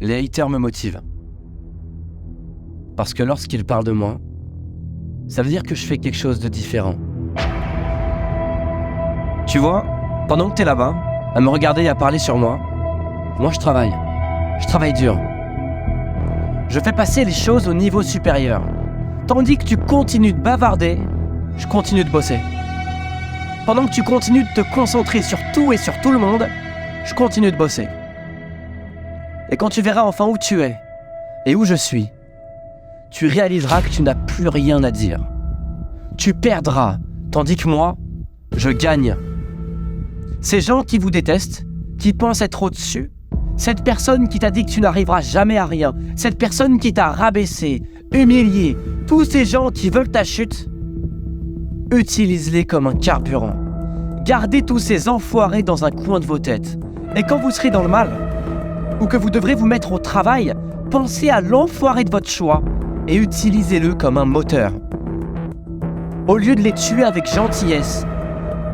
Les haters me motivent. Parce que lorsqu'ils parlent de moi, ça veut dire que je fais quelque chose de différent. Tu vois, pendant que t'es là-bas, à me regarder et à parler sur moi, moi je travaille. Je travaille dur. Je fais passer les choses au niveau supérieur. Tandis que tu continues de bavarder, je continue de bosser. Pendant que tu continues de te concentrer sur tout et sur tout le monde, je continue de bosser. Et quand tu verras enfin où tu es et où je suis, tu réaliseras que tu n'as plus rien à dire. Tu perdras, tandis que moi, je gagne. Ces gens qui vous détestent, qui pensent être au-dessus, cette personne qui t'a dit que tu n'arriveras jamais à rien, cette personne qui t'a rabaissé, humilié, tous ces gens qui veulent ta chute, utilise-les comme un carburant. Gardez tous ces enfoirés dans un coin de vos têtes. Et quand vous serez dans le mal, ou que vous devrez vous mettre au travail, pensez à l'enfoiré de votre choix et utilisez-le comme un moteur. Au lieu de les tuer avec gentillesse,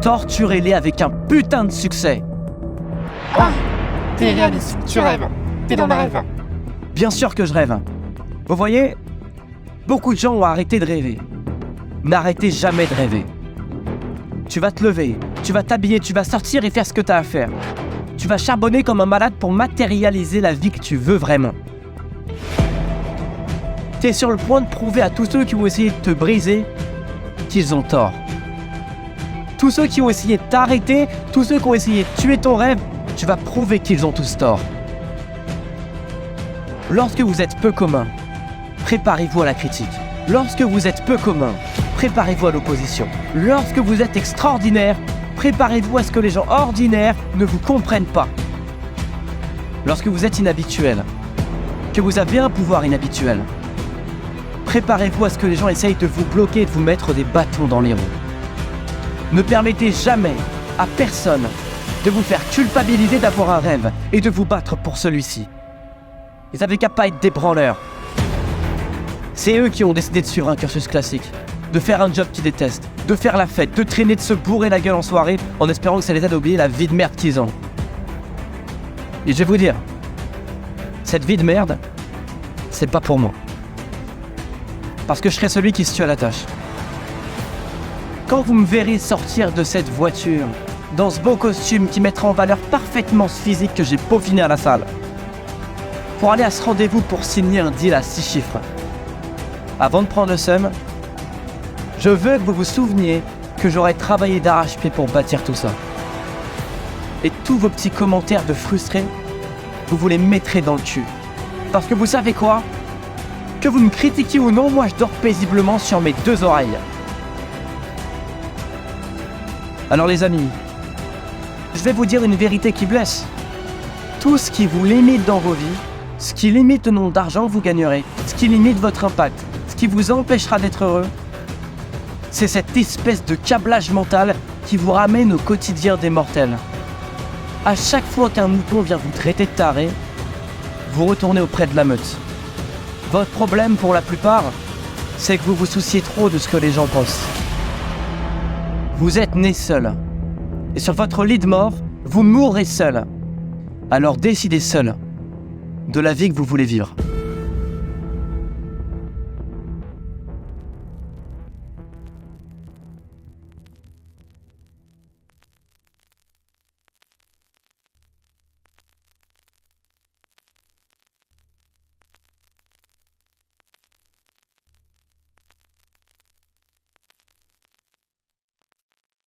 torturez-les avec un putain de succès. Ah, t'es réaliste, tu rêves, t'es dans le rêve. Bien sûr que je rêve. Vous voyez, beaucoup de gens ont arrêté de rêver. N'arrêtez jamais de rêver. Tu vas te lever, tu vas t'habiller, tu vas sortir et faire ce que tu as à faire. Tu vas charbonner comme un malade pour matérialiser la vie que tu veux vraiment. Tu es sur le point de prouver à tous ceux qui ont essayé de te briser qu'ils ont tort. Tous ceux qui ont essayé de t'arrêter, tous ceux qui ont essayé de tuer ton rêve, tu vas prouver qu'ils ont tous tort. Lorsque vous êtes peu commun, préparez-vous à la critique. Lorsque vous êtes peu commun, préparez-vous à l'opposition. Lorsque vous êtes extraordinaire, préparez-vous à ce que les gens ordinaires ne vous comprennent pas. Lorsque vous êtes inhabituel, que vous avez un pouvoir inhabituel, préparez-vous à ce que les gens essayent de vous bloquer et de vous mettre des bâtons dans les roues. Ne permettez jamais à personne de vous faire culpabiliser d'avoir un rêve et de vous battre pour celui-ci. Ils n'avaient qu'à pas être des branleurs. C'est eux qui ont décidé de suivre un cursus classique, de faire un job qu'ils détestent, de faire la fête, de traîner, de se bourrer la gueule en soirée en espérant que ça les aide à oublier la vie de merde qu'ils ont. Et je vais vous dire, cette vie de merde, c'est pas pour moi. Parce que je serai celui qui se tue à la tâche. Quand vous me verrez sortir de cette voiture, dans ce beau costume qui mettra en valeur parfaitement ce physique que j'ai peaufiné à la salle, pour aller à ce rendez-vous pour signer un deal à 6 chiffres, avant de prendre le seum, je veux que vous vous souveniez que j'aurais travaillé d'arrache-pied pour bâtir tout ça. Et tous vos petits commentaires de frustrés, vous les mettrez dans le cul. Parce que vous savez quoi ? Que vous me critiquiez ou non, moi je dors paisiblement sur mes 2 oreilles. Alors les amis, je vais vous dire une vérité qui blesse. Tout ce qui vous limite dans vos vies, ce qui limite le nombre d'argent que vous gagnerez, ce qui limite votre impact, ce qui vous empêchera d'être heureux, c'est cette espèce de câblage mental qui vous ramène au quotidien des mortels. À chaque fois qu'un mouton vient vous traiter de taré, vous retournez auprès de la meute. Votre problème pour la plupart, c'est que vous vous souciez trop de ce que les gens pensent. Vous êtes né seul. Et sur votre lit de mort, vous mourrez seul. Alors décidez seul de la vie que vous voulez vivre.